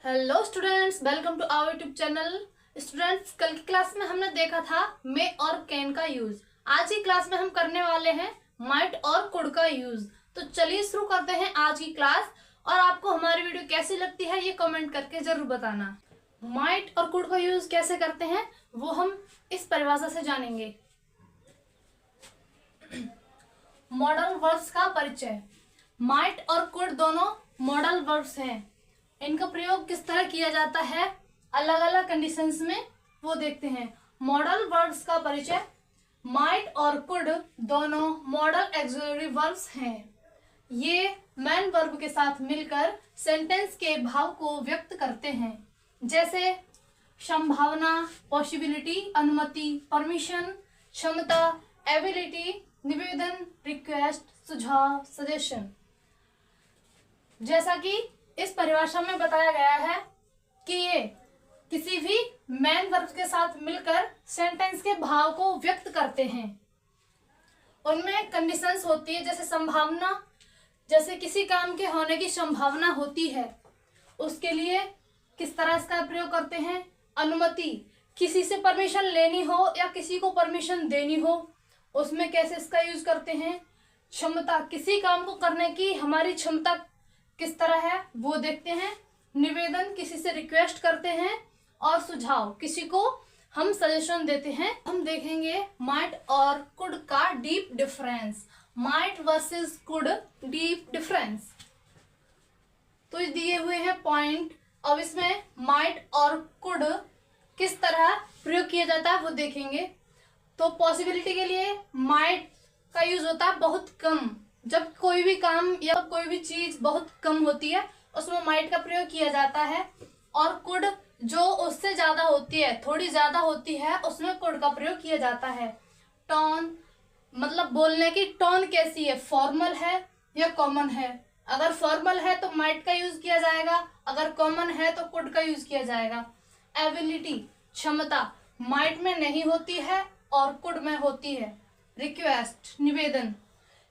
Hello students, welcome to our YouTube channel. Students, कल की class में हमने देखा था मे और कैन का यूज। आज की क्लास में हम करने वाले हैं माइट और कुड का यूज। तो चलिए शुरू करते हैं आज की क्लास। और आपको हमारी वीडियो कैसी लगती है ये कमेंट करके जरूर बताना। माइट और कुड का यूज कैसे करते हैं वो हम इस परिभाषा से जानेंगे। मॉडल वर्ब्स का परिचय। माइट और कुड दोनों मॉडल वर्ब्स हैं। इनका प्रयोग किस तरह किया जाता है अलग अलग कंडीशंस में वो देखते हैं। मॉडल वर्ब्स का परिचय। माइट और कुड दोनों मॉडल ऑक्सिलरी वर्ब्स हैं। ये मेन वर्ब के साथ मिलकर सेंटेंस के भाव को व्यक्त करते हैं, जैसे संभावना, पॉसिबिलिटी, अनुमति, परमिशन, क्षमता, एबिलिटी, निवेदन, रिक्वेस्ट, सुझाव, सजेशन। जैसा कि इस परिभाषा में बताया गया है कि ये किसी भी मेन वर्ब के साथ मिलकर सेंटेंस के भाव को व्यक्त करते हैं। उनमें कंडीशंस होती है, जैसे संभावना, जैसे किसी काम के होने की संभावना होती है उसके लिए किस तरह इसका प्रयोग करते हैं। अनुमति, किसी से परमिशन लेनी हो या किसी को परमिशन देनी हो उसमें कैसे इसका यूज करते हैं। क्षमता, किसी काम को करने की हमारी क्षमता किस तरह है वो देखते हैं। निवेदन, किसी से रिक्वेस्ट करते हैं। और सुझाव, किसी को हम सजेशन देते हैं। हम देखेंगे माइट और कुड का deep difference. Might versus could, deep difference. तो दिए हुए हैं पॉइंट। अब इसमें माइट और कुड किस तरह प्रयोग किया जाता है वो देखेंगे। तो पॉसिबिलिटी के लिए माइट का यूज होता है बहुत कम। जब कोई भी काम या कोई भी चीज बहुत कम होती है उसमें माइट का प्रयोग किया जाता है। और कुड जो उससे ज्यादा होती है, थोड़ी ज्यादा होती है, उसमें कुड का प्रयोग किया जाता है। टोन, मतलब बोलने की टोन कैसी है, फॉर्मल है या कॉमन है। अगर फॉर्मल है तो माइट का यूज किया जाएगा, अगर कॉमन है तो कुड का यूज किया जाएगा। एबिलिटी, क्षमता, माइट में नहीं होती है और कुड में होती है। रिक्वेस्ट, निवेदन,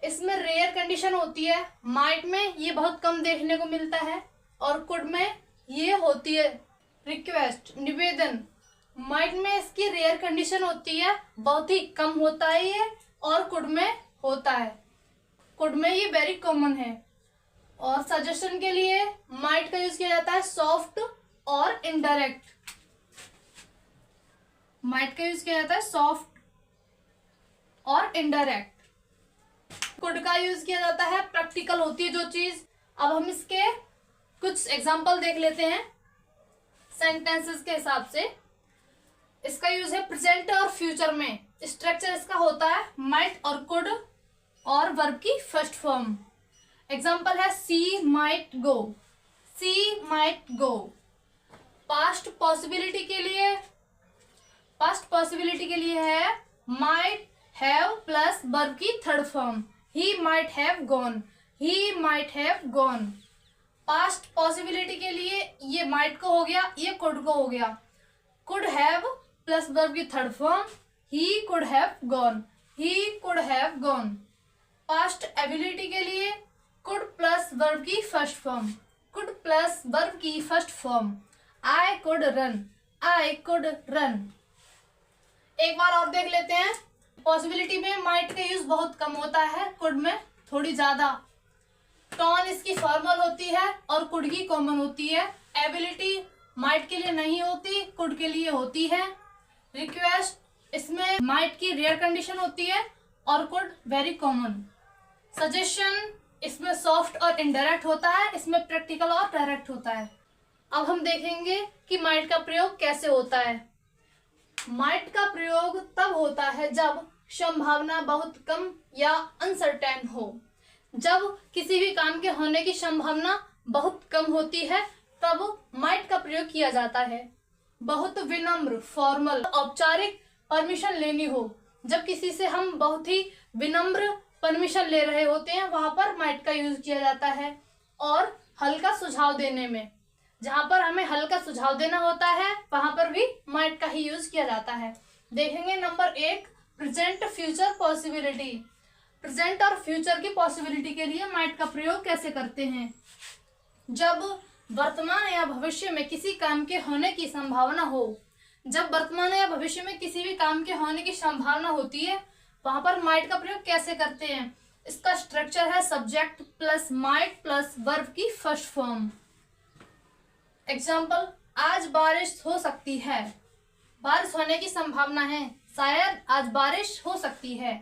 इसमें रेयर कंडीशन होती है। माइट में ये बहुत कम देखने को मिलता है और कुड में ये होती है। रिक्वेस्ट, निवेदन, माइट में इसकी रेयर कंडीशन होती है, बहुत ही कम होता है ये, और कुड में होता है। कुड में ये वेरी कॉमन है। और सजेशन के लिए माइट का यूज किया जाता है सॉफ्ट और इनडायरेक्ट। माइट का यूज किया जाता है सॉफ्ट और इनडायरेक्ट। कुड का यूज किया जाता है प्रैक्टिकल होती है जो चीज। अब हम इसके कुछ एग्जांपल देख लेते हैं सेंटेंसेस के हिसाब से। इसका यूज है प्रेजेंट और फ्यूचर में। स्ट्रक्चर इसका होता है माइट और कुड और वर्ब की फर्स्ट फॉर्म। एग्जांपल है सी माइट गो, सी माइट गो। पास्ट पॉसिबिलिटी के लिए है माइट हैव प्लस वर्ब की third form. He might have gone, he might have gone। Past possibility के लिए ये माइट को हो गया, ये कुड को हो गया। कुड हैव प्लस वर्ब की third form, he could have gone, he could have gone। Past ability के लिए कुड प्लस वर्ब की first form, could plus verb की first form. I could run, I could run। एक बार और देख लेते हैं। पॉसिबिलिटी में माइट का यूज बहुत कम होता है, कुड में थोड़ी ज्यादा। टोन इसकी फॉर्मल होती है और कुड की कॉमन होती है। एबिलिटी माइट के लिए नहीं होती, कुड के लिए होती है। रिक्वेस्ट, इसमें माइट की रेयर कंडीशन होती है और कुड वेरी कॉमन। सजेशन, इसमें सॉफ्ट और इनडायरेक्ट होता है, इसमें प्रैक्टिकल और डायरेक्ट होता है। अब हम देखेंगे कि माइट का प्रयोग कैसे होता है। माइट का प्रयोग तब होता है जब संभावना बहुत कम या अनसर्टेन हो। जब किसी भी काम के होने की संभावना बहुत कम होती है तब माइट का प्रयोग किया जाता है। बहुत विनम्र, फॉर्मल, औपचारिक परमिशन लेनी हो। जब किसी से हम बहुत ही विनम्र परमिशन ले रहे होते हैं वहां पर माइट का यूज किया जाता है। और हल्का सुझाव देने में, जहां पर हमें हल्का सुझाव देना होता है वहां पर भी माइट का ही यूज किया जाता है। देखेंगे number 1, present future possibility. Present और फ्यूचर की पॉसिबिलिटी के लिए माइट का प्रयोग कैसे करते हैं। जब वर्तमान या भविष्य में किसी काम के होने की संभावना हो। जब वर्तमान या भविष्य में किसी भी काम के होने की संभावना होती है वहां पर माइट का प्रयोग कैसे करते हैं। इसका स्ट्रक्चर है subject plus might plus verb की फर्स्ट फॉर्म। एग्जाम्पल, आज बारिश हो सकती है, बारिश होने की संभावना है, शायद आज बारिश हो सकती है।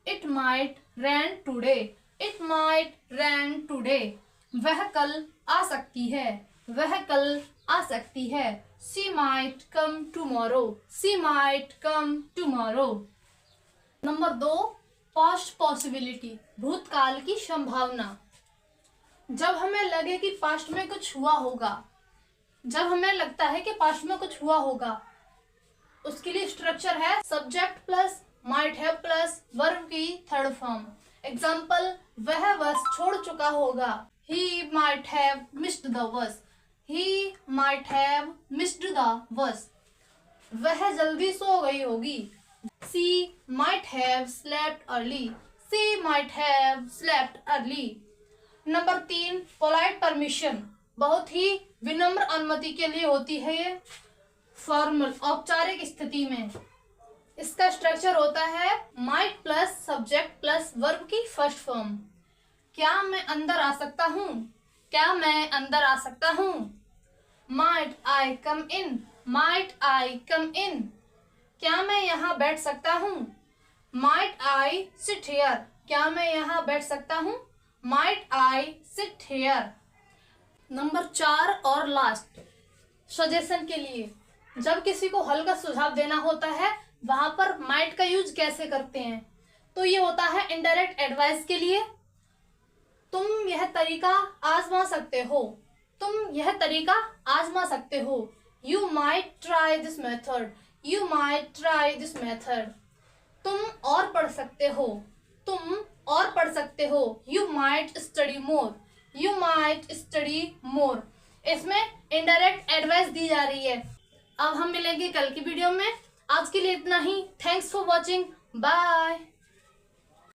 It might rain today, it might rain today. वह कल आ सकती है, वह कल आ सकती है। She might come tomorrow, she might come tomorrow. Number 2, past possibility, भूतकाल की संभावना। जब हमें लगे कि पास्ट में कुछ हुआ होगा, जब हमें लगता है कि पास्ट में कुछ हुआ होगा, उसके लिए स्ट्रक्चर है subject plus might have plus verb की थर्ड फॉर्म। एग्जाम्पल, वह बस छोड़ चुका होगा, he might have missed the bus, he might have missed the bus. वह जल्दी सो गई होगी, she might have slept early, she might have slept early. Number 3, polite permission, बहुत ही विनम्र अनुमति के लिए होती है ये। फॉर्मल, औपचारिक स्थिति में। इसका स्ट्रक्चर होता है might plus subject plus verb की फर्स्ट फॉर्म। क्या मैं अंदर आ सकता हूँ, क्या मैं अंदर आ सकता हूँ। Might I come in, might I come in. क्या मैं यहाँ बैठ सकता हूँ, माइट आई सिट हियर। क्या मैं यहाँ बैठ सकता हूँ, might I sit here. Number 4 और लास्ट, सजेशन के लिए। जब किसी को हल का सुझाव देना होता है वहां पर माइट का यूज कैसे करते हैं, तो ये होता है इनडायरेक्ट एडवाइस के लिए। तुम यह तरीका आजमा सकते हो, तुम यह तरीका आजमा सकते हो। You might try this method, you might try this method. तुम और पढ़ सकते हो, तुम और पढ़ सकते हो। You might study more, you might study more. इसमें इनडायरेक्ट एडवाइस दी जा रही है। अब हम मिलेंगे कल की वीडियो में। आज के लिए इतना ही। Thanks for watching, bye.